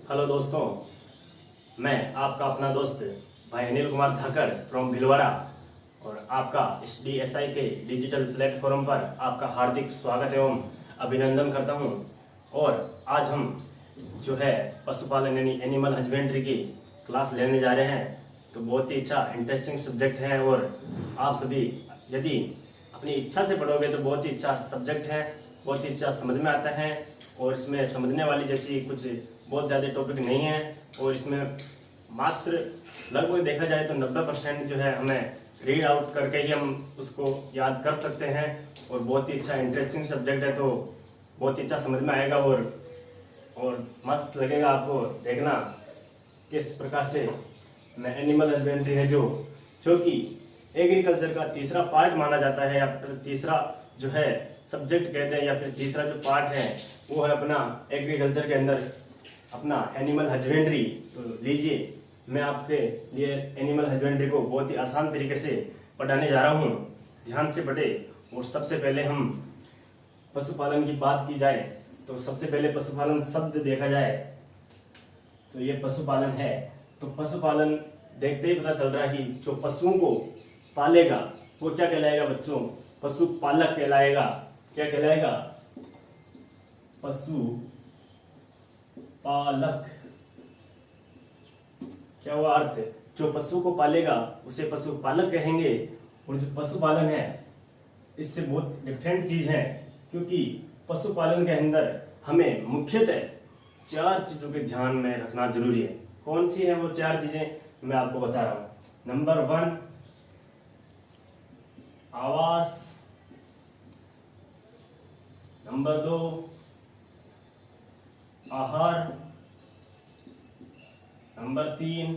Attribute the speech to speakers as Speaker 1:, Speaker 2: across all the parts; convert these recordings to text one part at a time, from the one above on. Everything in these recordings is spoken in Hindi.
Speaker 1: हेलो दोस्तों, मैं आपका अपना दोस्त भाई अनिल कुमार धाकड़ फ्रॉम भिलवाड़ा और आपका इस DSI के डिजिटल प्लेटफॉर्म पर आपका हार्दिक स्वागत एवं अभिनंदन करता हूं। और आज हम जो है पशुपालन यानी एनिमल हस्बेंड्री की क्लास लेने जा रहे हैं। तो बहुत ही अच्छा इंटरेस्टिंग सब्जेक्ट है और आप सभी यदि अपनी इच्छा से पढ़ोगे तो बहुत ही अच्छा सब्जेक्ट है, बहुत ही अच्छा समझ में आता है और इसमें समझने वाली जैसी कुछ बहुत ज़्यादा टॉपिक नहीं है। और इसमें मात्र लगभग देखा जाए तो 90% जो है हमें रीड आउट करके ही हम उसको याद कर सकते हैं। और बहुत ही अच्छा इंटरेस्टिंग सब्जेक्ट है, तो बहुत ही अच्छा समझ में आएगा और मस्त लगेगा आपको देखना किस प्रकार से मैं एनिमल हस्बेंड्री है जो कि एग्रीकल्चर का तीसरा पार्ट माना जाता है या फिर तीसरा जो है सब्जेक्ट कहते हैं या फिर तीसरा जो पार्ट है वो है अपना एग्रीकल्चर के अंदर अपना एनिमल हस्बेंड्री। तो लीजिए, मैं आपके लिए एनिमल हस्बेंड्री को बहुत ही आसान तरीके से पढ़ाने जा रहा हूँ। ध्यान से पढ़े। और सबसे पहले हम पशुपालन की बात की जाए तो सबसे पहले पशुपालन शब्द देखा जाए तो ये पशुपालन है। तो पशुपालन देखते ही पता चल रहा है कि जो पशुओं को पालेगा वो क्या कहलाएगा बच्चों? पशुपालक कहलाएगा। क्या कहलाएगा? पशुपालक। क्या हुआ अर्थ? जो पशु को पालेगा उसे पशुपालक कहेंगे। और जो पशुपालन है इससे बहुत डिफरेंट चीज है, क्योंकि पशुपालन के अंदर हमें मुख्यतः 4 चीजों के ध्यान में रखना जरूरी है। कौन सी है वो 4 चीजें मैं आपको बता रहा हूं। नंबर 1 आवास, नंबर 2 आहार, नंबर 3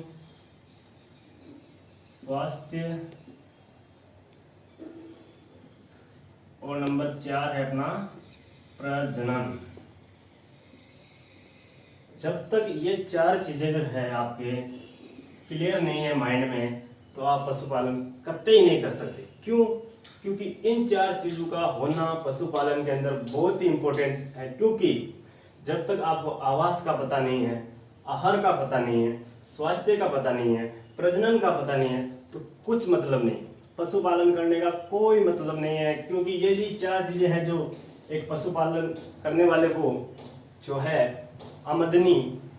Speaker 1: स्वास्थ्य और नंबर 4 है अपना प्रजनन। जब तक ये 4 चीजें जो है आपके क्लियर नहीं है माइंड में तो आप पशुपालन कतई नहीं कर सकते। क्यों? क्योंकि इन 4 चीजों का होना पशुपालन के अंदर बहुत ही इंपॉर्टेंट है। क्योंकि जब तक आपको आवास का पता नहीं है, आहार का पता नहीं है, स्वास्थ्य का पता नहीं है, प्रजनन का पता नहीं है तो कुछ मतलब नहीं, पशुपालन करने का कोई मतलब नहीं है। क्योंकि ये भी 4 चीजें हैं जो एक पशुपालन करने वाले को जो है आमदनी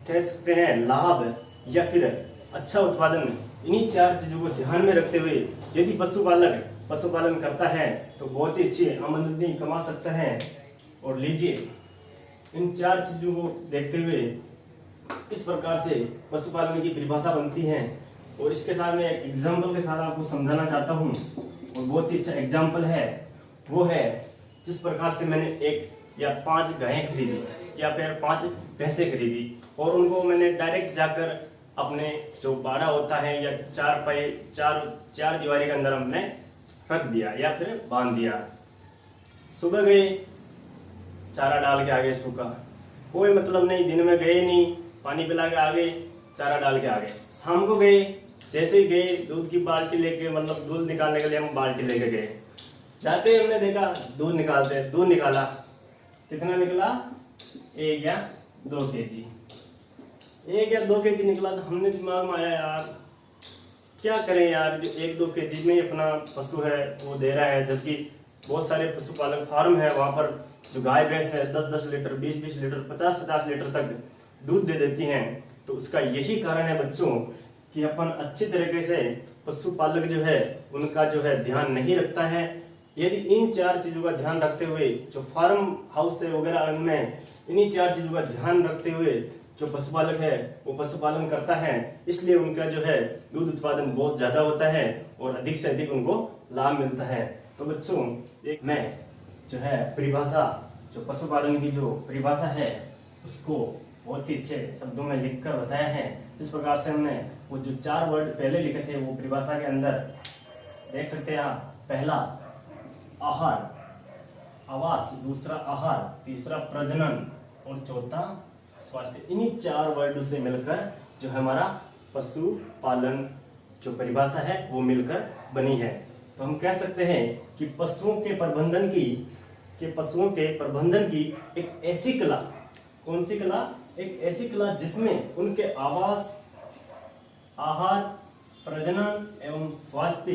Speaker 1: कह सकते हैं, लाभ या फिर अच्छा उत्पादन, इन्हीं 4 चीजों को ध्यान में रखते हुए यदि पशुपालक पशुपालन करता है तो बहुत ही अच्छी आमदनी कमा सकता है। और लीजिए, इन 4 चीजों को देखते हुए इस प्रकार से पशुपालन की परिभाषा बनती है। और इसके साथ मैं एक एग्जाम्पल के साथ आपको समझाना चाहता हूँ। और बहुत ही अच्छा एग्जाम्पल है, वो है जिस प्रकार से मैंने 1 या 5 गायें खरीदी या फिर 5 भैंसें खरीदी और उनको मैंने डायरेक्ट जाकर अपने जो बाड़ा होता है या 4 दीवारी के अंदर हमने रख दिया या फिर बांध दिया। सुबह गए, चारा डाल के आ गए, सूखा, कोई मतलब नहीं, दिन में गए नहीं, पानी पिला के आ गए, चारा डाल के आ गए। शाम को गए, जैसे ही गए दूध की बाल्टी लेके, मतलब दूध निकालने के लिए हम बाल्टी लेके गए। जाते ही हमने देखा दूध निकालते, दूध निकाला, कितना निकला? 1 या 2 केजी। 1 या 2 केजी निकला। तो हमने दिमाग में आया, यार क्या करें यार, जो 1-2 केजी में ही अपना पशु है वो दे रहा है, जबकि बहुत सारे पशुपालक फार्म है, वहां पर जो गाय भैंस है 10-10 लीटर, 20-20 लीटर, 50-50 लीटर तक दूध दे देती हैं। तो उसका यही कारण है बच्चों कि अपन अच्छी तरीके से पशुपालक जो है उनका जो है ध्यान नहीं रखता है। यदि इन 4 चीजों का ध्यान रखते हुए जो फार्म हाउस है वगैरह उनमें इन्हीं 4 चीजों का ध्यान रखते हुए जो पशुपालक है वो पशुपालन करता है, इसलिए उनका जो है दूध उत्पादन बहुत ज्यादा होता है और अधिक से अधिक उनको लाभ मिलता है। तो बच्चों, एक मैं जो है परिभाषा, जो पशुपालन की जो परिभाषा है उसको बहुत ही अच्छे शब्दों में लिखकर बताया है। इस प्रकार से हमने वो जो 4 वर्ड पहले लिखे थे वो परिभाषा के अंदर देख सकते हैं आप। पहला आहार, आवास, दूसरा आहार, तीसरा प्रजनन और चौथा स्वास्थ्य। इन्हीं 4 वर्ड से मिलकर जो हमारा पशुपालन जो परिभाषा है वो मिलकर बनी है। तो हम कह सकते हैं कि पशुओं के प्रबंधन की एक ऐसी कला, कौन सी कला? एक ऐसी क्लास जिसमें उनके आवास, आहार, प्रजनन एवं स्वास्थ्य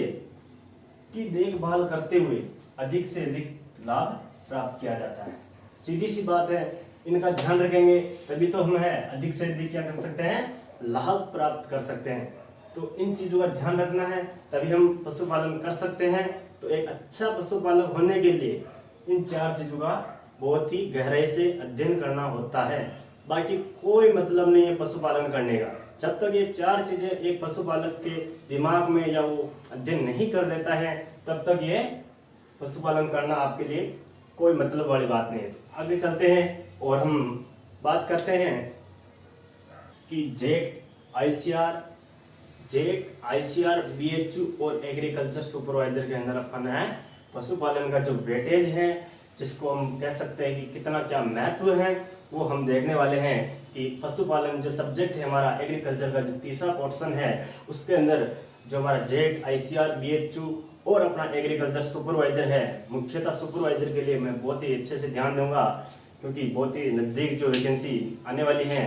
Speaker 1: की देखभाल करते हुए अधिक से अधिक लाभ प्राप्त किया जाता है। सीधी सी बात है, इनका ध्यान रखेंगे तभी तो हम है अधिक से अधिक क्या कर सकते हैं, लाभ प्राप्त कर सकते हैं। तो इन चीजों का ध्यान रखना है, तभी हम पशुपालन कर सकते हैं। तो एक अच्छा पशुपालक होने के लिए इन 4 चीजों का बहुत ही गहराई से अध्ययन करना होता है। बाकी कोई मतलब नहीं है पशुपालन करने का, जब तक ये 4 चीजें एक पशुपालक के दिमाग में या वो अध्ययन नहीं कर देता है, तब तक ये पशुपालन करना आपके लिए कोई मतलब वाली बात नहीं है। तो आगे चलते हैं और हम बात करते हैं कि जेट आईसीआर, बीएचयू और एग्रीकल्चर सुपरवाइजर के अंदर अपन है पशुपालन का जो वेटेज है, जिसको हम कह सकते हैं कि कितना क्या महत्व है, वो हम देखने वाले हैं। कि पशुपालन जो सब्जेक्ट है हमारा एग्रीकल्चर का जो तीसरा पोर्शन है, उसके अंदर जो हमारा जेट, आईसीआर, बीएचयू और अपना एग्रीकल्चर सुपरवाइजर है, मुख्यतः सुपरवाइजर के लिए मैं बहुत ही अच्छे से ध्यान दूंगा, क्योंकि बहुत ही नजदीक जो वैकेंसी आने वाली है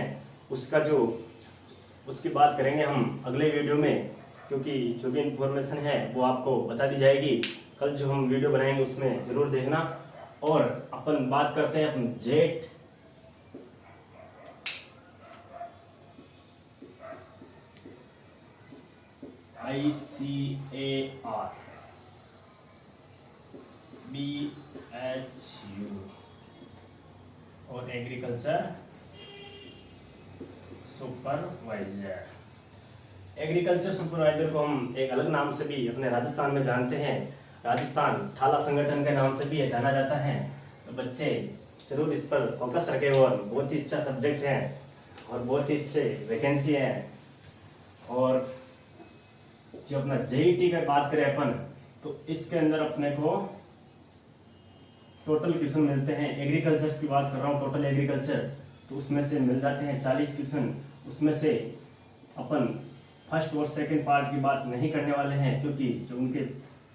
Speaker 1: उसकी बात करेंगे हम अगले वीडियो में, क्योंकि जो भी इंफॉर्मेशन है वो आपको बता दी जाएगी। कल जो हम वीडियो बनाएंगे उसमें जरूर देखना। और अपन बात करते हैं अपन जेट ICAR, BHU और एग्रीकल्चर सुपरवाइजर। एग्रीकल्चर सुपरवाइजर को हम एक अलग नाम से भी अपने राजस्थान में जानते हैं, राजस्थान थाला संगठन के नाम से भी जाना जाता है। तो बच्चे जरूर इस पर फोकस रखें, और बहुत ही अच्छा सब्जेक्ट है और बहुत ही अच्छे वैकेंसी है। और जो अपना जेईटी का बात करें अपन, तो इसके अंदर अपने को टोटल क्वेश्चन मिलते हैं। एग्रीकल्चर की बात कर रहा हूँ, टोटल एग्रीकल्चर, तो उसमें से मिल जाते हैं 40 क्वेश्चन। उसमें से अपन फर्स्ट और सेकंड पार्ट की बात नहीं करने वाले हैं, क्योंकि जो उनके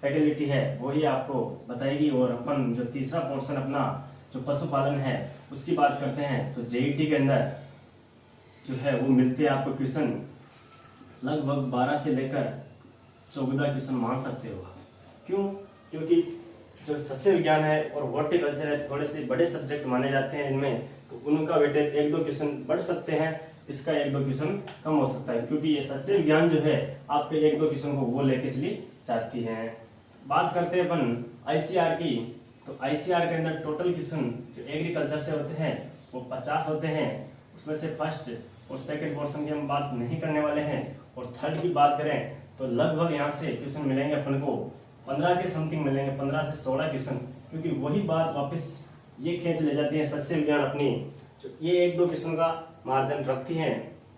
Speaker 1: फैकल्टी है वही आपको बताएगी। और अपन जो तीसरा पोर्शन अपना जो पशुपालन है उसकी बात करते हैं। तो जेईटी के अंदर जो है वो मिलते हैं आपको क्वेश्चन लगभग 12 से लेकर 14 क्वेश्चन मान सकते हो। क्यों? क्योंकि जो सस्य विज्ञान है और हॉर्टिकल्चर है, थोड़े से बड़े सब्जेक्ट माने जाते हैं इनमें, तो उनका वेटेज 1-2 क्वेश्चन बढ़ सकते हैं, इसका 1-2 क्वेश्चन कम हो सकता है, क्योंकि ये सस्य विज्ञान जो है आपके 1-2 क्वेश्चन को वो लेके चली जाती है। बात करते हैं अपन आईसीआर की, तो आईसीआर के अंदर टोटल क्वेश्चन जो एग्रीकल्चर से होते हैं वो 50 होते हैं। उसमें से फर्स्ट और सेकंड पोर्शन की हम बात नहीं करने वाले हैं। और थर्ड की बात करें तो लगभग यहाँ से क्वेश्चन मिलेंगे अपन को 15 के समथिंग मिलेंगे, 15 से 16 क्वेश्चन, क्योंकि वही बात वापस ये खींच ले जाती है सस्य विज्ञान अपनी, जो ये 1-2 क्वेश्चन का मार्जिन रखती है।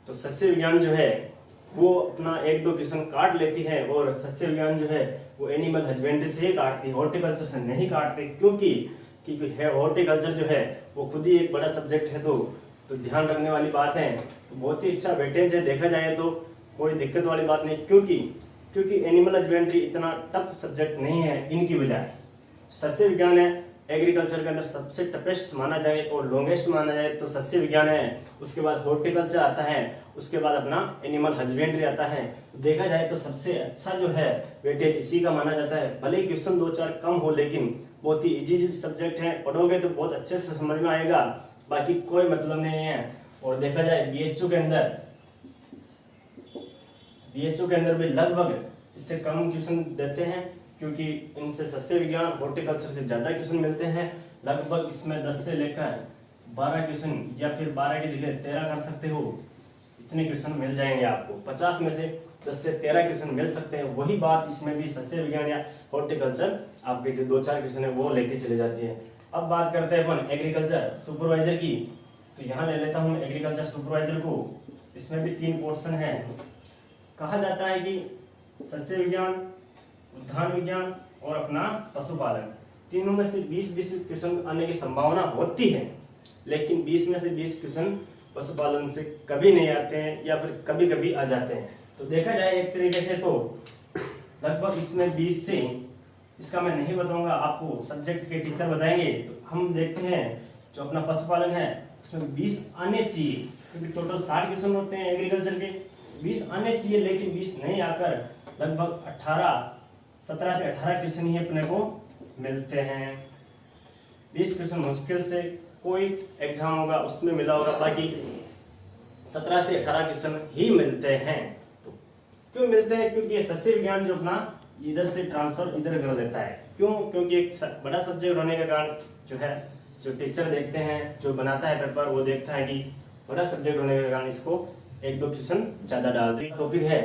Speaker 1: तो सस्य विज्ञान जो है वो अपना 1-2 क्वेश्चन काट लेती है, और सस्य विज्ञान जो है वो एनिमल हस्बेंड्री से ही काटती है, हॉर्टिकल्चर से नहीं काटते, क्योंकि है हॉर्टिकल्चर जो है वो खुद ही एक बड़ा सब्जेक्ट है। तो ध्यान रखने वाली बात है। तो बहुत ही अच्छा वेटेज है, देखा जाए तो कोई दिक्कत वाली बात नहीं, क्योंकि एनिमल हस्बेंड्री इतना टफ सब्जेक्ट नहीं है इनकी बजाय। सस्य विज्ञान है एग्रीकल्चर के अंदर सबसे टफेस्ट माना जाए और लॉन्गेस्ट माना जाए तो सस्य विज्ञान है, उसके बाद हॉर्टिकल्चर आता है, उसके बाद अपना एनिमल हस्बेंड्री आता है। देखा जाए तो सबसे अच्छा जो है वेटेज इसी का माना जाता है। भले ही क्वेश्चन 2-4 कम हो, लेकिन बहुत ही इजी सब्जेक्ट है, पढ़ोगे तो बहुत अच्छे से समझ में आएगा, बाकी कोई मतलब नहीं है। और देखा जाए बीएचयू के अंदर भी लगभग इससे कम क्वेश्चन देते हैं, क्योंकि इनसे सस्य विज्ञान हॉर्टिकल्चर से ज्यादा क्वेश्चन मिलते हैं। लगभग इसमें 10 से लेकर 12 क्वेश्चन, या फिर 12 की जगह 13 कर सकते हो, इतने क्वेश्चन मिल जाएंगे आपको। 50 में से 10 से 13 क्वेश्चन मिल सकते हैं। वही बात इसमें भी सस्य विज्ञान या हॉर्टिकल्चर आपके जो 2-4 क्वेश्चन है वो लेके चले जाती है। अब बात करते हैं अपन एग्रीकल्चर सुपरवाइजर की, तो यहाँ ले लेता हूँ एग्रीकल्चर सुपरवाइजर को। इसमें भी 3 पोर्शन है। कहा जाता है कि सस्य विज्ञान, उद्यान विज्ञान और अपना पशुपालन, तीनों में से 20-20 क्वेश्चन आने की संभावना होती है, लेकिन 20 में से 20 क्वेश्चन पशुपालन से कभी नहीं आते हैं, या फिर कभी कभी आ जाते हैं। तो देखा जाए एक तरीके से तो लगभग इसमें 20 से, इसका मैं नहीं बताऊंगा, आपको सब्जेक्ट के टीचर बताएंगे। तो हम देखते हैं जो अपना पशुपालन है उसमें 20 आने चाहिए, क्योंकि टोटल 60 क्वेश्चन होते हैं एग्रीकल्चर के, 20 आने चाहिए लेकिन 20 नहीं आकर लगभग 17 से 18 क्वेश्चन ही अपने को मिलते हैं। 20 क्वेश्चन मुश्किल से कोई एग्जाम होगा उसमें मिला होगा, बाकी 17 से 18 क्वेश्चन ही मिलते हैं। तो क्यों मिलते हैं? क्योंकि ये सस्य विज्ञान जो अपना इधर से ट्रांसफर इधर कर देता है। क्यों? क्योंकि एक बड़ा सब्जेक्ट होने के कारण जो है, जो टीचर देखते हैं, जो बनाता है पेपर, वो देखता है कि बड़ा सब्जेक्ट होने के कारण इसको 1-2 क्वेश्चन ज्यादा डाल दे। टॉपिक है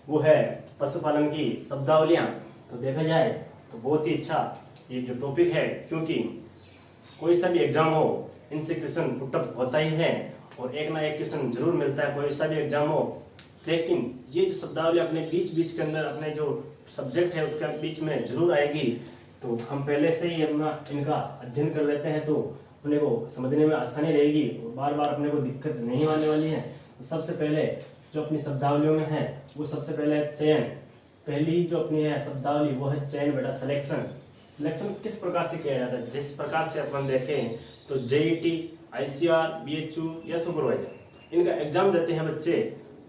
Speaker 1: वो है पशुपालन की शब्दावलियां। तो देखा जाए तो बहुत ही अच्छा ये जो टॉपिक है, क्योंकि कोई सा भी एग्जाम हो इनसे क्वेश्चन पुटअप होता ही है और एक ना एक क्वेश्चन जरूर मिलता है, कोई सा भी एग्जाम हो। लेकिन ये जो शब्दावली अपने बीच के अंदर अपने जो सब्जेक्ट है उसके बीच में जरूर आएगी। तो हम पहले से ही अपना इनका अध्ययन कर लेते हैं तो अपने को समझने में आसानी रहेगी और बार बार अपने को दिक्कत नहीं आने वाली है। तो सबसे पहले जो अपनी शब्दावलियों में है वो सबसे पहले चयन। पहली जो अपनी है शब्दावली वो है चयन बेटा, सिलेक्शन। सिलेक्शन किस प्रकार से किया जाता है? जिस प्रकार से अपन देखें तो जेईटी, ICR, BHU या सुपरवाइजर इनका एग्जाम देते हैं बच्चे,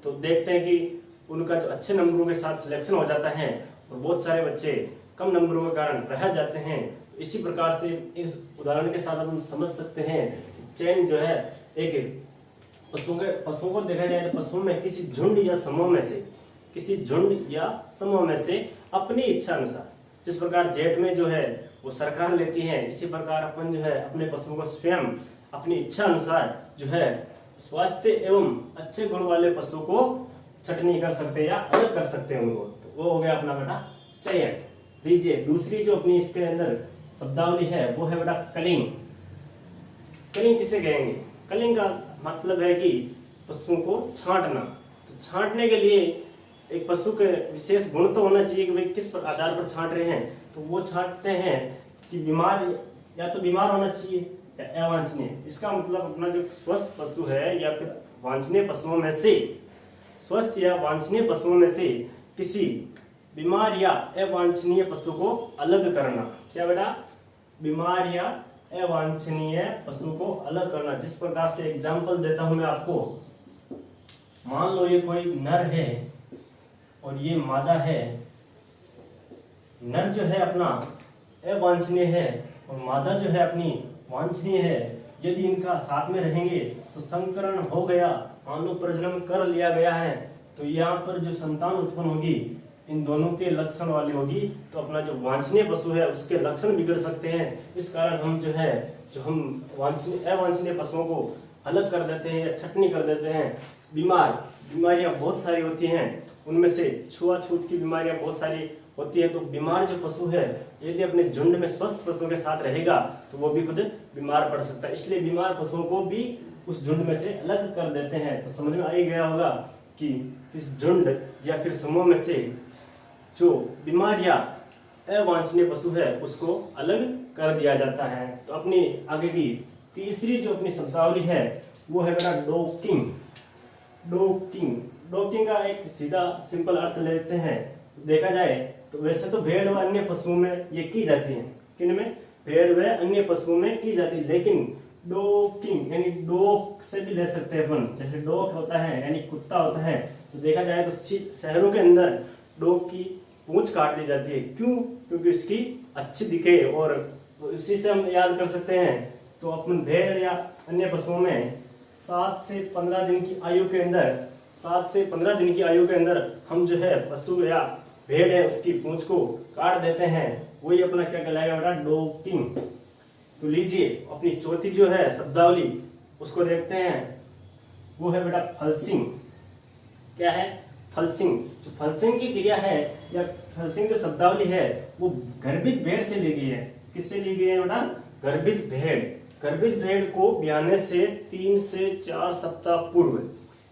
Speaker 1: तो देखते हैं कि उनका जो अच्छे नंबरों के साथ सिलेक्शन हो जाता है और बहुत सारे बच्चे कम नंबरों के कारण रह जाते हैं। इसी प्रकार से इस उदाहरण के साथ हम समझ सकते हैं चयन जो है एक पशुओं को देखा जाए तो पशुओं में किसी झुंड या समूह में से अपनी इच्छा अनुसार, जिस प्रकार जेठ में जो है वो सरकार लेती है, इसी प्रकार अपन जो है अपने पशुओं को स्वयं अपनी इच्छा अनुसार जो है स्वास्थ्य एवं अच्छे गुण वाले पशु को छटनी कर सकते हैं या अलग कर सकते हैं उनको। तो वो हो गया अपना बेटा चयन। लीजिए दूसरी जो अपनी इसके अंदर शब्दावली है वो है बेटा कलिंग। कलिंग किसे कहेंगे? कलिंग का मतलब है कि पशुओं को छांटना। तो छांटने के लिए एक पशु के विशेष गुण तो होना चाहिए कि भाई किस आधार पर छांट रहे हैं। तो वो छांटते हैं कि बीमार, या तो बीमार होना चाहिए या अवांछनीय। इसका मतलब अपना जो स्वस्थ पशु है या फिर वांछनीय पशुओं में से, स्वस्थ या वांछनीय पशुओं में से किसी बीमार या अवांछनीय पशु को अलग करना। क्या बेटा? बीमार या अवांछनीय पशु को अलग करना। जिस प्रकार से एग्जाम्पल देता हूं मैं आपको, मान लो ये कोई नर है और ये मादा है। नर जो है अपना अवांछनीय है और मादा जो है अपनी वांछनीय है। यदि इनका साथ में रहेंगे तो संकरण हो गया, मान लो प्रजनन कर लिया गया है, तो यहाँ पर जो संतान उत्पन्न होगी इन दोनों के लक्षण वाली होगी। तो अपना जो वांछनीय पशु है उसके लक्षण बिगड़ सकते हैं। इस कारण हम जो है हम अवांछनीय पशुओं को अलग कर देते हैं या छटनी कर देते हैं। बीमारियां बहुत सारी होती हैं, उनमें से छुआछूत की बीमारियां बहुत सारी होती है। तो बीमार जो पशु है यदि अपने झुंड में स्वस्थ पशुओं के साथ रहेगा तो वो भी खुद बीमार पड़ सकता है। इसलिए बीमार पशुओं को भी उस झुंड में से अलग कर देते हैं। तो समझ में आ ही गया होगा कि इस झुंड या फिर समूह में से जो बीमार या अवांछनीय पशु है उसको अलग कर दिया जाता है। तो अपनी आगे की तीसरी जो अपनी शब्दावली है वो है बेटा डोकिंग। डोकिंग का एक सीधा सिंपल अर्थ लेते हैं। देखा जाए तो वैसे तो भेड़ व अन्य पशुओं में ये की जाती है। किन में? भेड़ व अन्य पशुओं में की जाती है। लेकिन डोकिंग यानी डॉग से भी ले सकते हैं अपन। जैसे डॉग होता है यानी कुत्ता होता है, तो देखा जाए तो शहरों के अंदर डॉग की पूंछ काट दी जाती है। क्यों? क्योंकि उसकी अच्छी दिखे और उसी से हम याद कर सकते हैं। तो अपन भेड़ या अन्य पशुओं में 7 से 15 दिन की आयु के अंदर हम जो है पशु या भेड़ है उसकी पूंछ को काट देते हैं। वही अपना क्या कहलाएगा बेटा? डोकिंग। तो लीजिए अपनी चौथी जो है शब्दावली उसको देखते हैं, वो है बेटा फलसिंग। क्या है? फलसिंग। जो फलसिंग की क्रिया है या फलसिंग जो शब्दावली है वो गर्भित भेड़ से ली गई है। किससे ली गई है बेटा? गर्भित भेड़। गर्भित भेड़ को ब्याने से 3 से 4 सप्ताह पूर्व,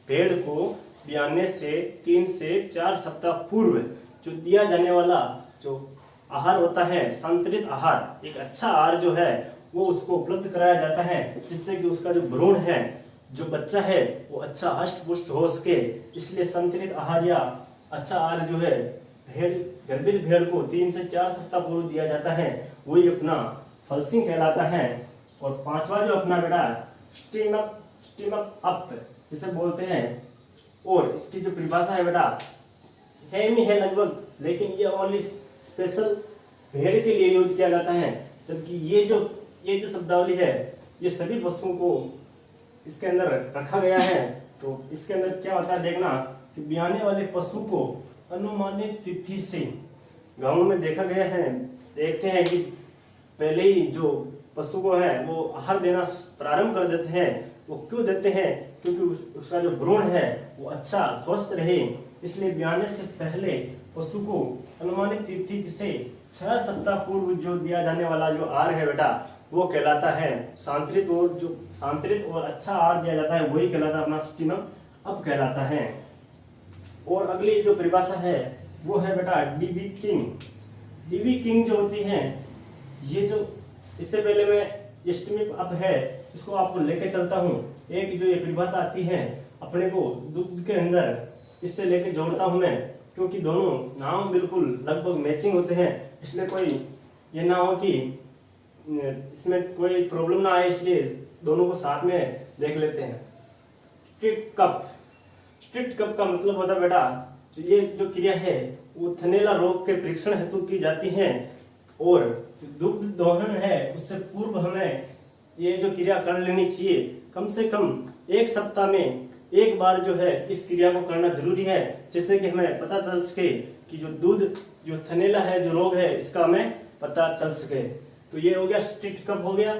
Speaker 1: भेड़ को ब्याने से 3 से 4 सप्ताह पूर्व जो दिया जाने वाला जो आहार होता है, संतुलित आहार, एक अच्छा आहार जो है वो उसको उपलब्ध कराया जाता है, जिससे कि उसका जो भ्रूण है, जो बच्चा है, वो अच्छा हष्ट पुष्ट हो सके। इसलिए संतुलित आहार या अच्छा आहार जो है गर्भित भेड़ को 3 से 4 सप्ताह पूर्व दिया जाता है, वही अपना फलसिंग कहलाता है। और पांचवा जो अपना बेटा स्टीम अप जिसे बोलते हैं। और इसकी जो परिभाषा है बेटा सेम ही है लगभग, लेकिन ये ओनली स्पेशल भेड़ के लिए यूज किया जाता है, जबकि ये जो शब्दावली है ये सभी पशुओं को इसके अंदर रखा गया है। तो इसके अंदर क्या होता है देखना कि ब्याने वाले पशु को अनुमानित तिथि से, गाँव में देखा गया है, देखते हैं कि पहले ही जो पशु को है वो आहार देना प्रारंभ कर देते हैं। वो क्यों देते हैं? क्योंकि उसका जो भ्रूण है वो अच्छा स्वस्थ रहे, इसलिए ब्याने से पहले पशु को अनुमानित तिथि से 6 सप्ताह पूर्व जो दिया जाने वाला जो आहार है बेटा वो कहलाता है सांतरित। और जो सांतरित और अच्छा आहार दिया जाता है वही कहलाता है अपना स्टीनम अप कहलाता है। और अगली जो परिभाषा है वो है बेटा डीबी किंग। डीबी किंग जो होती है ये जो, इससे पहले मैं स्टीनम अप है इसको आपको लेके चलता हूँ। एक जो ये परिभाषा आती है अपने को दुग्ध के अंदर, इससे लेके जोड़ता हूँ मैं, क्योंकि दोनों नाम बिल्कुल लगभग मैचिंग होते हैं, इसलिए कोई ये ना हो कि इसमें कोई प्रॉब्लम ना आए, इसलिए दोनों को साथ में देख लेते हैं। Strict cup. स्ट्रिक्ट कप का मतलब होता है बेटा ये जो क्रिया है वो थनैला रोग के परीक्षण हेतु की जाती है, और दुग्ध दोहन है उससे पूर्व हमें ये जो क्रिया कर लेनी चाहिए। कम से कम 1 सप्ताह में एक बार जो है इस क्रिया को करना जरूरी है, जिससे कि हमें पता चल सके कि जो दूध जो थनैला है जो रोग है इसका हमें पता चल सके। तो ये हो गया स्ट्रिक्ट कप हो गया।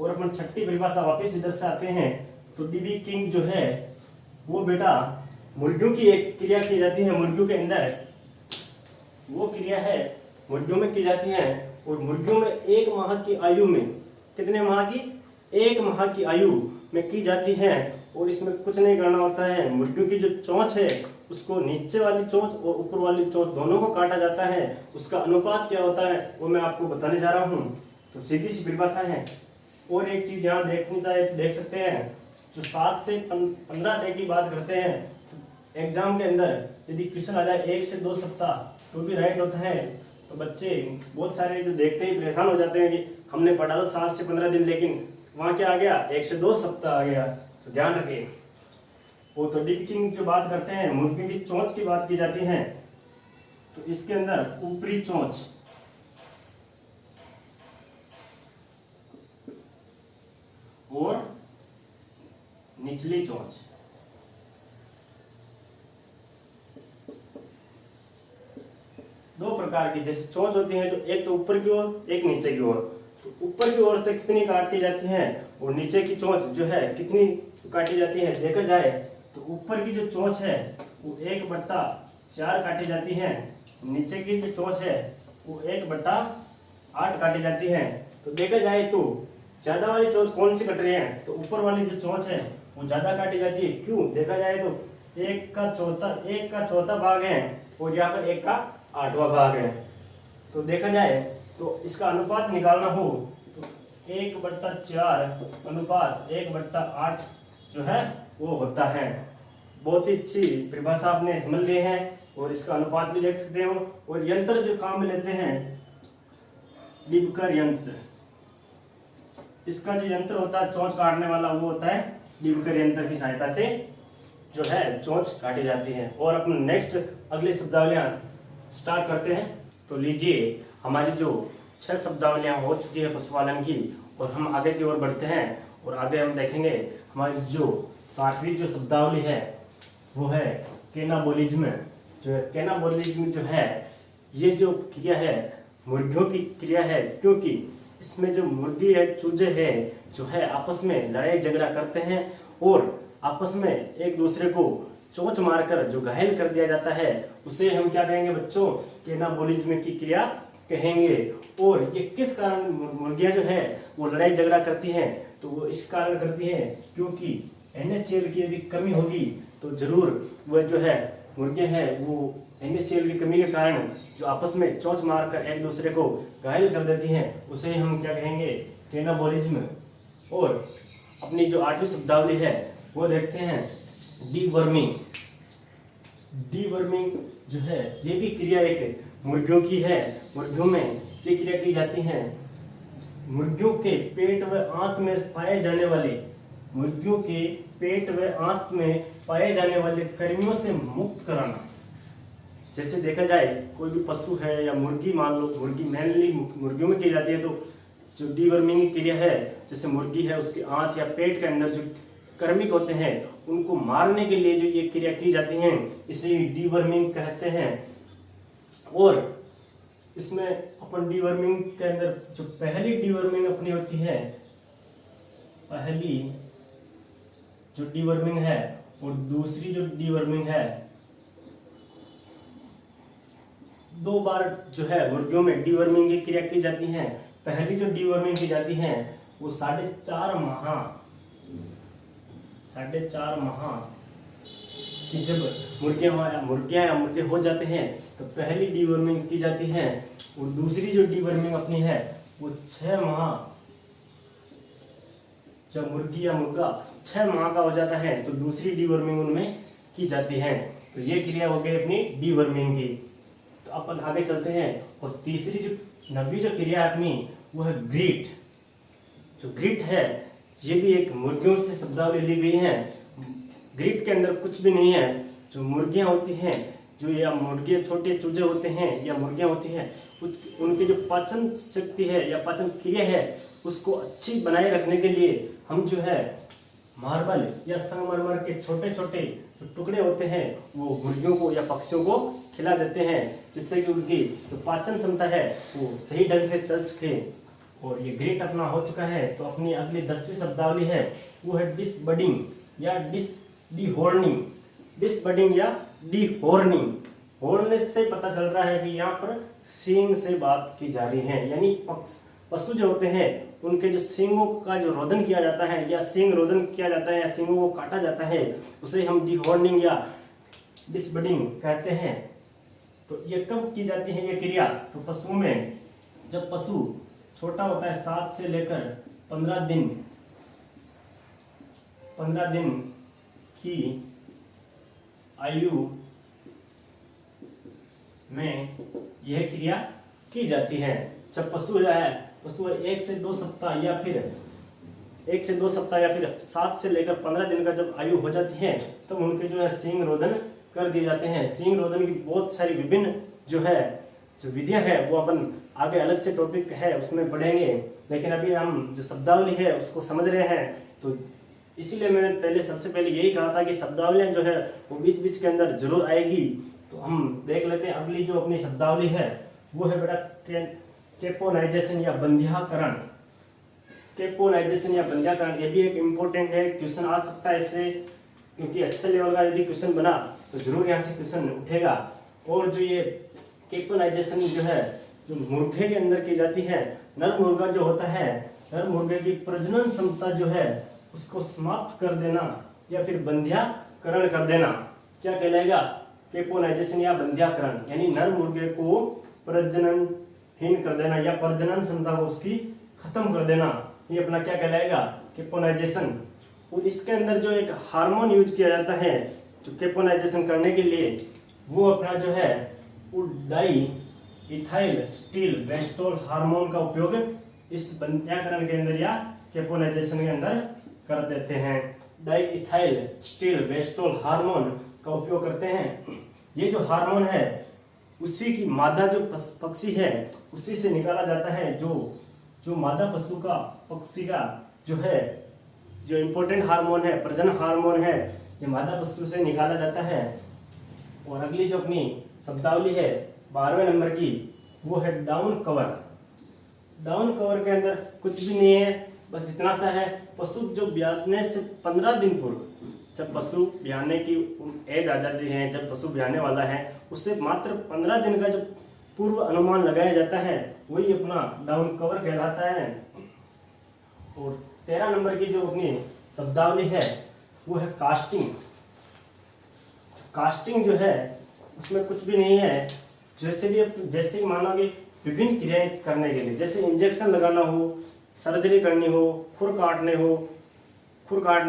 Speaker 1: और अपन छठी परिभाषा वापस इधर से आते हैं। तो डीबी किंग जो है वो बेटा मुर्गियों की एक क्रिया की जाती है, मुर्गियों के अंदर वो क्रिया है मुर्गियों में की जाती है। और मुर्गियों में 1 माह की आयु में, कितने माह की? 1 माह की आयु में की जाती है। और इसमें कुछ नहीं करना होता है, मुर्गियों की जो चोंच है उसको नीचे वाली चोंच और ऊपर वाली चोंच दोनों को काटा जाता है। उसका अनुपात क्या होता है वो मैं आपको बताने जा रहा हूँ। तो सीधी सी परिभाषा है। और एक चीज यहाँ देखनी चाहिए, देख सकते हैं जो 7 से 15 डे की बात करते हैं, तो एग्जाम के अंदर यदि क्वेश्चन आ जाए 1 से 2 सप्ताह तो भी राइट होता है। तो बच्चे बहुत सारे जो देखते ही परेशान हो जाते हैं कि हमने पढ़ा था 7 से 15 दिन, लेकिन वहां क्या आ गया 1 से 2 सप्ताह आ गया। तो ध्यान रखिए। वो तो डीबी किंग जो बात करते हैं मुर्गी की चोंच की बात की जाती है। तो इसके अंदर ऊपरी चोंच और निचली चोंच, दो प्रकार की जैसे चोंच होती है, जो एक तो ऊपर की ओर एक नीचे की ओर। तो ऊपर की ओर से कितनी काटी जाती है और नीचे की चोंच जो है कितनी काटी जाती है देखा जाए तो ऊपर की जो चोंच है वो 1/4 काटी जाती है, नीचे की जो चोंच है वो 1/8 काटी जाती है। तो देखा जाए तो ज्यादा वाली चोंच कौन सी कट रही है? तो ऊपर वाली जो चोंच है वो ज्यादा काटी जाती है। क्यों? देखा जाए तो 1 का चौथा भाग है और यहाँ पर 1 का 8वां भाग है। तो देखा जाए तो इसका अनुपात निकालना हो तो 1/4 अनुपात 1/8 जो है वो होता है। बहुत ही अच्छी परिभाषा आपने समझ ली है और इसका अनुपात भी देख सकते हो। और यंत्र जो काम में लेते हैं डिबकर यंत्र, इसका जो यंत्र होता है चोंच काटने वाला वो होता है डिबकर यंत्र की सहायता से जो है चोंच काटी जाती है। और अपने नेक्स्ट अगली शब्दावलियां स्टार्ट करते हैं। तो लीजिए हमारी जो 6 शब्दावलियां हो चुकी है पशुपालन की, और हम आगे की ओर बढ़ते हैं। और आगे हम देखेंगे हमारी जो 7वीं जो शब्दावली है वो है कैनाबोलिज्म। जो है कैनाबोलिज्म जो है ये जो क्रिया है मुर्गियों की क्रिया है, क्योंकि इसमें जो मुर्गी है चूजे है जो है आपस में लड़ाई झगड़ा करते हैं और आपस में एक दूसरे को चोंच मारकर जो घायल कर दिया जाता है उसे हम क्या कहेंगे बच्चों? कैनाबोलिज्म की क्रिया कहेंगे। और ये किस कारण मुर्गियां जो है वो लड़ाई झगड़ा करती हैं? तो वो इस कारण करती है क्योंकि NaCl की यदि कमी होगी तो जरूर वह जो है मुर्गियां हैं वो NaCl की कमी के कारण जो आपस में चोंच मारकर एक दूसरे को घायल कर देती हैं उसे हम क्या कहेंगे? कैनाबोलिज्म। और अपनी जो 8वीं शब्दावली है वो देखते हैं डीवर्मिंग। डीवर्मिंग जो है ये भी क्रिया एक मुर्गियों की है। मुर्गियों में ये क्रिया की जाती है। मुर्गियों के पेट व आंत में पाए जाने वाले मुर्गियों के पेट व आंत में पाए जाने वाले कृमियों से मुक्त कराना। जैसे देखा जाए कोई भी पशु है या मुर्गी, मान लो मुर्गी मेनली मुर्गियों में की जाती है, तो जो डीवर्मिंग की क्रिया है, जैसे मुर्गी है उसके आंत या पेट के अंदर जो कर्मिक होते हैं उनको मारने के लिए जो ये क्रिया की जाती है इसे डीवर्मिंग कहते हैं। और इसमें अपन डीवर्मिंग के अंदर जो पहली डीवर्मिंग अपनी होती है, पहली जो डीवर्मिंग है और दूसरी जो डीवर्मिंग है, 2 बार जो है मुर्गियों में डीवर्मिंग की क्रिया की जाती है। पहली जो डीवर्मिंग की जाती है वो 4.5 माह कि जब मुर्गियां या मुर्गे हो जाते हैं तो पहली डीवर्मिंग की जाती है। और दूसरी जो डीवर्मिंग अपनी है वो 6 माह, जब मुर्गी या मुर्गा 6 माह का हो जाता है तो दूसरी डीवर्मिंग उनमें की जाती है। तो ये क्रिया हो गई अपनी डीवर्मिंग की। तो अपन आगे चलते हैं और तीसरी जो 9वीं जो क्रिया है अपनी वो है ग्रीट। जो ग्रीट है ये भी एक मुर्गियों से शब्दावली ली गई है। ग्रीट के अंदर कुछ भी नहीं है। जो मुर्गियां होती हैं, जो या मुर्गे छोटे चूजे होते हैं या मुर्गियां होती हैं, उनकी जो पाचन शक्ति है या पाचन क्रिया है उसको अच्छी बनाए रखने के लिए हम जो है मार्बल या संगमरमर के छोटे छोटे जो टुकड़े होते हैं वो मुर्गियों को या पक्षियों को खिला देते हैं, जिससे कि उनकी जो पाचन क्षमता है वो सही ढंग से चल सके। और ये ग्रेट अपना हो चुका है। तो अपनी अगली 10वीं शब्दावली है वो है डिसबडिंग या डीहॉर्निंग। डिसबडिंग या डीहॉर्निंग, हॉर्न से पता चल रहा है कि यहाँ पर सींग से बात की जा रही है, यानी पशु जो होते हैं उनके जो सींगों का जो रोदन किया जाता है या सींग रोदन किया जाता है या सींगों को काटा जाता है उसे हम डीहॉर्निंग या डिसबडिंग कहते हैं। तो ये कब की जाती है ये क्रिया? तो पशुओं में जब पशु छोटा होता है 7 से लेकर 15 दिन की आयु में यह क्रिया की जाती है। जब पशु है 1 से 2 सप्ताह या फिर 7 से लेकर 15 दिन का जब आयु हो जाती है तब तो उनके जो है सींग रोदन कर दिए जाते हैं। सींग रोदन की बहुत सारी विभिन्न जो विधियां है वो अपन आगे अलग से टॉपिक है उसमें पढ़ेंगे, लेकिन अभी हम जो शब्दावली है उसको समझ रहे हैं। तो इसीलिए मैंने सबसे पहले यही कहा था कि शब्दावलियां जो है वो बीच बीच के अंदर जरूर आएगी। तो हम देख लेते हैं अगली जो अपनी शब्दावली है वो है बेटा केपोनाइजेशन या बंध्याकरण। केपोनाइजेशन या बंध्याकरण ये भी एक इम्पोर्टेंट है, क्वेश्चन आ सकता है इससे, क्योंकि अच्छे लेवल का यदि क्वेश्चन बना तो जरूर यहाँ से क्वेश्चन उठेगा। और जो ये केपोनाइजेशन जो है जो मुर्गे के अंदर की जाती है, नर मुर्गा जो होता है, नर मुर्गे की प्रजनन क्षमता जो है उसको समाप्त कर देना या फिर बंध्याकरण कर देना क्या कहलाएगा? केपोनाइजेशन या बंध्याकरण, यानी नर मुर्गे को प्रजननहीन कर देना या प्रजनन क्षमता को उसकी खत्म कर देना, ये अपना क्या कहलाएगा? केपोनाइजेशन। और इसके अंदर जो एक हार्मोन यूज किया जाता है जो केपोनाइजेशन करने के लिए, वो अपना जो है वो डाई इथाइल स्टील वेस्टोल हार्मोन का उपयोग इस बंध्याकरण के अंदर या केपोनाइजेशन के अंदर कर देते हैं। डाई इथाइल स्टील वेस्टोल हार्मोन का उपयोग करते हैं। ये जो हार्मोन है उसी की मादा जो पक्षी है उसी से निकाला जाता है। जो मादा पशु का पक्षी का जो है जो इम्पोर्टेंट हार्मोन है, प्रजनन हार्मोन है, ये मादा पशु से निकाला जाता है। और अगली जो अपनी शब्दावली है 12वें नंबर की वो है डाउन कवर। डाउन कवर के अंदर कुछ भी नहीं है, बस इतना सा है, पशु जो ब्याने से 15 दिन पूर्व, जब पशु ब्याने की एज आ जाती है, जब पशु ब्याने वाला है उससे मात्र 15 दिन का जो पूर्व अनुमान लगाया जाता है वही अपना डाउन कवर कहलाता है। और 13 नंबर की जो अपनी शब्दावली है वो है कास्टिंग। कास्टिंग जो है उसमें कुछ भी नहीं है, जैसे मानो कि विभिन्न क्रियाएं करने के लिए, जैसे इंजेक्शन लगाना हो, सर्जरी करनी हो, खुर काटने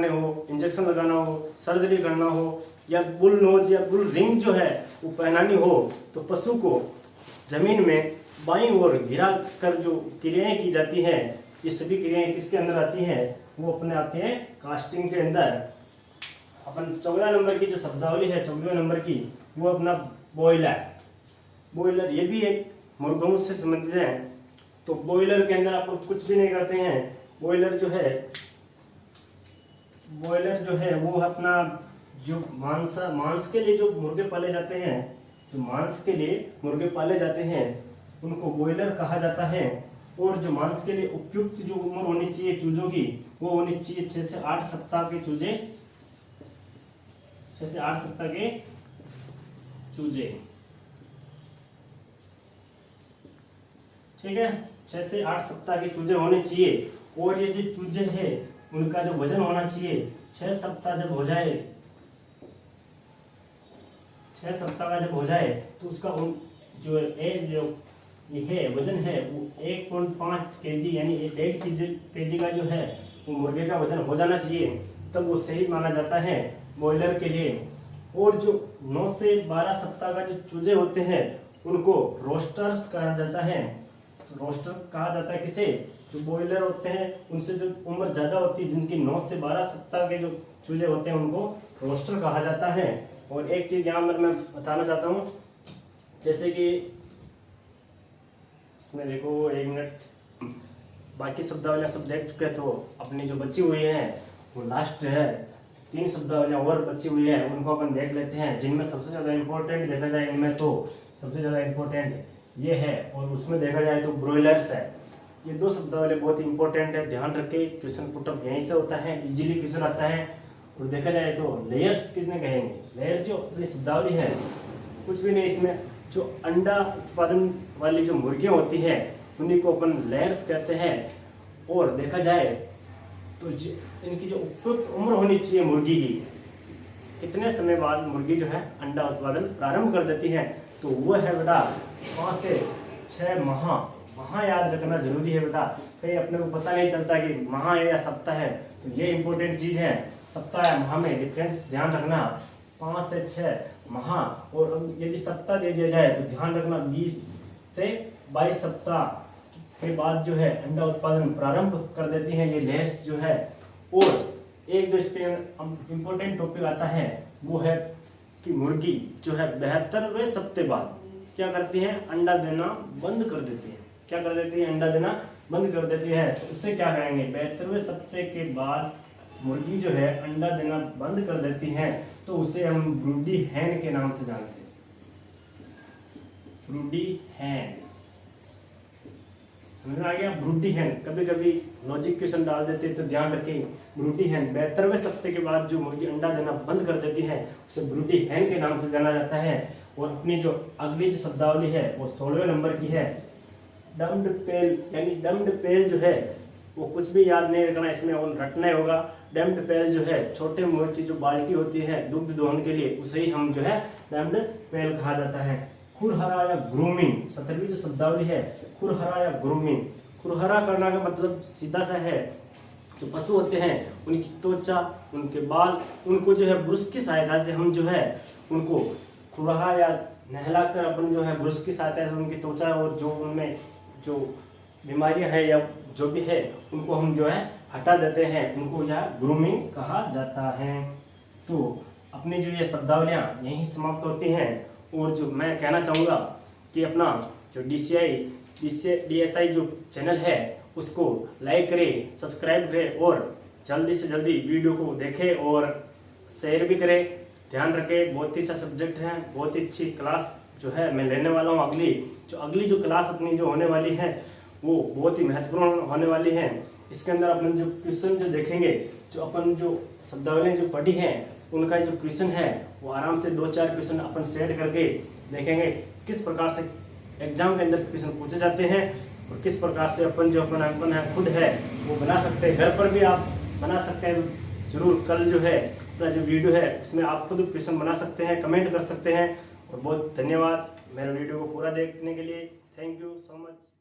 Speaker 1: हो, इंजेक्शन लगाना हो, सर्जरी करना हो, या बुल नोज या बुल रिंग जो है वो पहनानी हो, तो पशु को जमीन में बाईं ओर गिरा कर जो क्रियाएं की जाती है, ये सभी क्रियाएं किसके अंदर आती हैं? वो अपने आती हैं कास्टिंग के अंदर। अपन 14 नंबर की जो शब्दावली है 14वें नंबर की, वो अपना बॉयलर। बॉयलर ये भी एक मुर्गों से संबंधित है। तो बॉयलर के अंदर आप कुछ भी नहीं करते हैं। बॉयलर जो है वो अपना जो मांस के लिए जो मुर्गे पाले जाते हैं, जो मांस के लिए मुर्गे पाले जाते हैं उनको बॉयलर कहा जाता है। और जो मांस के लिए उपयुक्त जो उम्र होनी चाहिए चूजों की, वो होनी चाहिए 6 से 8 सप्ताह के चूजे, 6 से 8 सप्ताह के चूजे, ठीक है। 6 से 8 सप्ताह के चूजे होने चाहिए। और ये जो चूजे हैं उनका जो वजन होना चाहिए 6 सप्ताह जब हो जाए, 6 सप्ताह का जब हो जाए तो उसका जो ये है वजन है वो 1.5 kg यानी 1.5 kg का जो है वो मुर्गे का वजन हो जाना चाहिए, तब वो सही माना जाता है बॉयलर के लिए। और जो 9 से 12 सप्ताह का जो चूजे होते हैं उनको रोस्टर्स कहा जाता है। तो रोस्टर कहा जाता है किसे? जो बॉयलर होते हैं उनसे जो उम्र ज़्यादा होती है, जिनकी 9 से 12 सप्ताह के जो चूजे होते हैं उनको रोस्टर कहा जाता है। और एक चीज़ यहाँ पर मैं बताना चाहता हूँ, जैसे कि इसमें देखो 1 मिनट, बाकी शब्दावलियाँ सब देख चुके हैं, तो अपनी जो बची हुई है वो लास्ट है 3 शब्दावलियाँ और बची हुई है, उनको अपन देख लेते हैं। जिनमें सबसे ज़्यादा इम्पोर्टेंट देखा जाए, इनमें तो सबसे ज़्यादा इम्पोर्टेंट ये है, और उसमें देखा जाए तो ब्रॉयलर्स है। ये 2 शब्दावली बहुत इंपॉर्टेंट है, ध्यान रखे। क्वेश्चन पुटअप यहीं से होता है, इजीली क्वेश्चन आता है। और देखा जाए तो लेयर्स कितने कहेंगे, लेयर जो अपनी शब्दावली है कुछ भी नहीं, इसमें जो अंडा उत्पादन वाली जो मुर्गियाँ होती है उन्हीं को अपन लेयर्स कहते हैं। और देखा जाए तो इनकी जो उपयुक्त उम्र होनी चाहिए मुर्गी की, कितने समय बाद मुर्गी जो है अंडा उत्पादन प्रारंभ कर देती है, तो वो है बेटा 5 से 6 माह। माह याद रखना जरूरी है बेटा, कहीं अपने को पता नहीं चलता कि माह है या सप्ताह है, तो ये इंपॉर्टेंट चीज है। सप्ताह या माह में डिफरेंस ध्यान रखना, 5 से 6 माह। और यदि सप्ताह दे दिया जाए तो ध्यान रखना 20 से 22 सप्ताह के बाद जो है अंडा उत्पादन प्रारंभ कर देती हैं ये लेयर्स जो है। और एक जो इसके इम्पोर्टेंट टॉपिक आता है वो है कि मुर्गी जो है 72वें सप्ते बाद क्या करती है, अंडा देना बंद कर देती है। क्या कर देती है, अंडा देना बंद कर देती है। तो उसे क्या कहेंगे, 72वें सप्ते के बाद मुर्गी जो है अंडा देना बंद कर देती है, तो उसे हम ब्रूडी हैन के नाम से जानते हैं। ब्रूडी हैन, समझ में आ गया? ब्रूडी हैन, कभी कभी लॉजिक क्वेश्चन डाल देते तो ध्यान रखें, ब्रूडी हैन 72वें सप्ते के बाद जो मुर्गी अंडा देना बंद कर देती है उसे ब्रूडी हैन के नाम से जाना जाता है। और अपनी जो अगली जो शब्दावली है वो 16वें नंबर की है, डम्ड पेल। यानी डम्ड पेल जो है वो कुछ भी याद नहीं रखना, इसमें रटना होगा। डम्ड पेल जो है छोटे मुर्गे की जो बाल्टी होती है दुग्ध दोहन के लिए, उसे ही हम जो है डम्ड पेल कहा जाता है। खुरहरा या ग्रूमिंग, 17वीं जो शब्दावली है खुरहरा या ग्रूमिंग। खुरहरा करना का मतलब सीधा सा है, जो पशु होते हैं उनकी त्वचा, उनके बाल, उनको जो है ब्रश की सहायता से हम जो है उनको खुरहा या नहलाकर अपन जो है ब्रश की सहायता से उनकी त्वचा और जो उनमें जो बीमारियां हैं या जो भी है उनको हम जो है हटा देते हैं, उनको यह ग्रूमिंग कहा जाता है। तो अपनी जो ये शब्दावलियाँ यहीं समाप्त होती हैं। और जो मैं कहना चाहूँगा कि अपना जो DSI जो चैनल है उसको लाइक करें, सब्सक्राइब करें और जल्दी से जल्दी वीडियो को देखें और शेयर भी करें। ध्यान रखें, बहुत ही अच्छा सब्जेक्ट है, बहुत ही अच्छी क्लास जो है मैं लेने वाला हूँ। अगली जो क्लास अपनी जो होने वाली है वो बहुत ही महत्वपूर्ण होने वाली है। इसके अंदर अपन जो क्वेश्चन जो देखेंगे, जो अपन जो शब्दावली जो पढ़ी है उनका जो क्वेश्चन है वो आराम से 2-4 क्वेश्चन अपन सेट करके देखेंगे किस प्रकार से एग्जाम के अंदर क्वेश्चन पूछे जाते हैं और किस प्रकार से अपन जो अपन है खुद है वो बना सकते हैं। घर पर भी आप बना सकते हैं जरूर। कल जो है अपना जो वीडियो है उसमें आप खुद क्वेश्चन बना सकते हैं, कमेंट कर सकते हैं। और बहुत धन्यवाद मेरे वीडियो को पूरा देखने के लिए। Thank you so much.